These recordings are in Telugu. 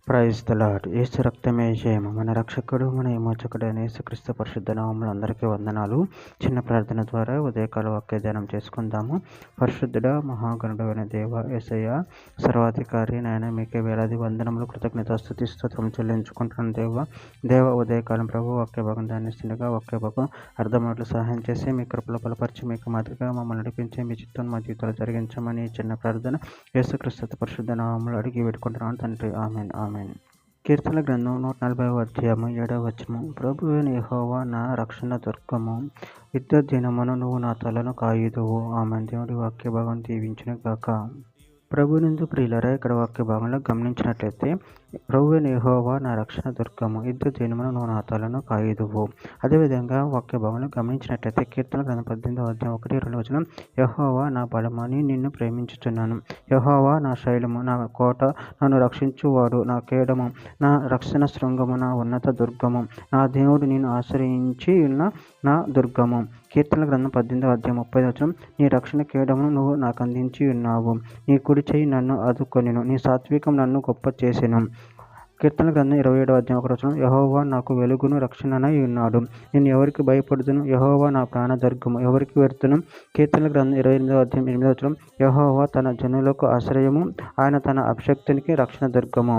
Praise the lord. యేసు రక్తమే జయము. మన రక్షకుడు మన విమోచకుడు అయిన యేసుక్రీస్తు పరిశుద్ధ నామములో అందరికీ వందనాలు. చిన్న ప్రార్థన ద్వారా ఉదయకాల వాక్య ధ్యానం చేసుకుందాము. పరిశుద్ధుడ మహాగణుడు అయిన దేవ యేసయ్య సర్వాధికారి నాయన మీకే వేలాది వందనములు కృతజ్ఞతాస్తుతి స్తోత్రం చెల్లించుకుంటున్నాను దేవ ఉదయకాలం ప్రభు వాక్య భాగం ధ్యానిస్తుండగా వాక్య భాగం అర్థమవుట్లు సహాయం చేసి మీ కృపలో బలపరిచి మీకు మాదిరిగా మమ్మల్ని నడిపించి మీ చిత్తం మా జీవితాలు జరిగించమని చిన్న ప్రార్థన యేసుక్రీస్తు పరిశుద్ధ నామములో అడిగి పెట్టుకుంటున్నాను తండ్రి. Amen amen. కీర్తన గ్రంథం 140వ అధ్యాయము 7వ వచనం. ప్రభువైన యెహోవా నా రక్షణ దుర్గము, యుద్ధ దినమున నువ్వు నా తలను కాయుదువు. ఆమెన్. దేవుడి వాక్య భాగం దీవించును గాక. ప్రభునందు ప్రియులారా, ఇక్కడ వాక్య భాగంలో గమనించినట్లయితే ప్రభువైన యెహోవా నా రక్షణ దుర్గము, యుద్ధ దినమున నువ్వు నా తలను కాయుదువు. అదేవిధంగా వాక్య భాగంలో గమనించినట్లయితే కీర్తన గ్రంథం 18వ అధ్యాయం 1-2 వచనం. యెహోవా నా బలమని నిన్ను ప్రేమించుచున్నాను. యెహోవా నా శైలము, నా కోట, నన్ను రక్షించువాడు, నా కేడము, నా రక్షణ శృంగము, నా ఉన్నత దుర్గము, నా దేవుడు నేను ఆశ్రయించి ఉన్న నా దుర్గము. కీర్తన గ్రంథం 18వ అధ్యాయం 30వ వచనం. నీ రక్షణ కేడమును నువ్వు నాకు అందించి ఉన్నావు. నీ కుడి చెయ్యి నన్ను ఆదుకొనెను. నీ సాత్వికం నన్ను గొప్ప చేసెను. కీర్తన గ్రంథం 27వ అధ్యాయం 1వ వచనం. యెహోవా నాకు వెలుగును రక్షణనై ఉన్నాడు. నేను ఎవరికి భయపడుదును? యెహోవా నా ప్రాణ దుర్గము, ఎవరికి వెరుతును? కీర్తన గ్రంథం 28వ అధ్యాయం 8వ వచనం. యెహోవా తన జనులకు ఆశ్రయము, ఆయన తన అభిషక్తునికి రక్షణ దుర్గము.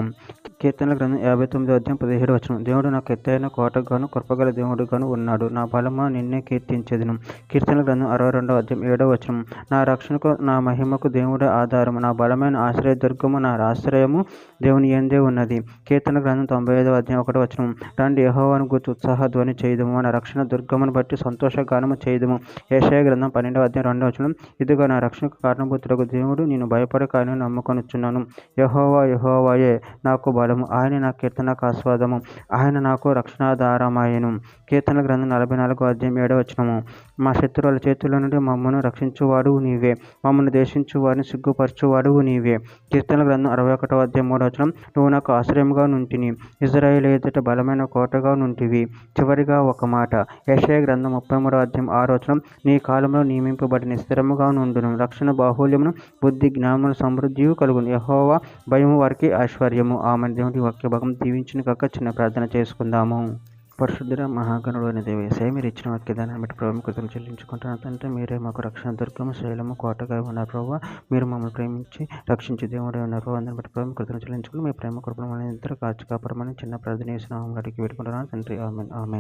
కీర్తన గ్రంథం 59వ అధ్యాయం 17వ వచనం. దేవుడు నాకు ఎత్తైన కోటగాను కృపగల దేవుడుగాను ఉన్నాడు. నా బలమా నిన్నే కీర్తించెదను. కీర్తన గ్రంథం 62వ అధ్యాయం 7వ వచనం. నా రక్షణకు నా మహిమకు దేవుడే ఆధారము, నా బలమైన ఆశ్రయ దుర్గము, నా ఆశ్రయము దేవుని యందే ఉన్నది. కీర్తన గ్రంథం 95వ అధ్యాయం 1వ వచనం. రండి యెహోవాను గూర్చి ఉత్సాహ ధ్వని చేయుదుము, మన రక్షణ దుర్గమును బట్టి సంతోషగానము చేయుదుము. యెషయా గ్రంథం 12వ అధ్యాయం 2వ వచనం. ఇదిగో నా రక్షణకు కారణభూతుడగు దేవుడు, నేను భయపడక ఆయనను నమ్ముకొనుచున్నాను. యెహోవా యెహోవాయే నాకు బలము, ఆయన నా కీర్తనకు ఆస్వాదము, ఆయన నాకు రక్షణాధారమాయెను. కీర్తన గ్రంథం 44వ అధ్యాయం 7వ వచనము. మా శత్రువుల చేతుల నుండి మమ్మను రక్షించువాడువు నీవే, మమ్మల్ని దేశించు వారిని సిగ్గుపరచువాడువు నీవే. కీర్తన గ్రంథం 61వ అధ్యాయం 3వ వచనం. నువ్వు నాకు ఆశ్రయముగా నుంటిని, ఇశ్రాయేలు ఎదుట బలమైన కోటగా నుంటివి. చివరిగా ఒక మాట. యెషయా గ్రంథం 33వ అధ్యాయం 6వ వచనం. నీ కాలంలో నియమింపబడిన స్థిరముగా నుండును, రక్షణ బాహుల్యమును బుద్ధి జ్ఞానమును సమృద్ధియు కలుగును. యెహోవా భయము వారికి ఐశ్వర్యము. ఆమె. దేవుడి వాక్య భాగం దీవించిన కాక చిన్న ప్రార్థన చేసుకుందాము. పరిశుద్ధుడ మహాగణుడు అయిన దేవ యేసయ్య, మీరు ఇచ్చిన వాక్యదాన్ని బట్టి ప్రభు కృతజ్ఞతలు చెల్లించుకుంటున్నాను తండ్రి. మీరే మాకు రక్షణ దుర్గము, శైలము, కోటగా ఉన్నారు ప్రభు. మీరు మమ్మల్ని ప్రేమించి రక్షించి దేవుడే ఉన్నారు ప్రభు. దాన్ని బట్టి ప్రభు కృతజ్ఞతలు చెల్లించుకుని మీ ప్రేమ కృపను మన ఇద్దరు కాచి కాపాడమని చిన్న ప్రార్థన చేసిన అడిగి పెట్టుకుంటున్నాను తండ్రి. Amen amen.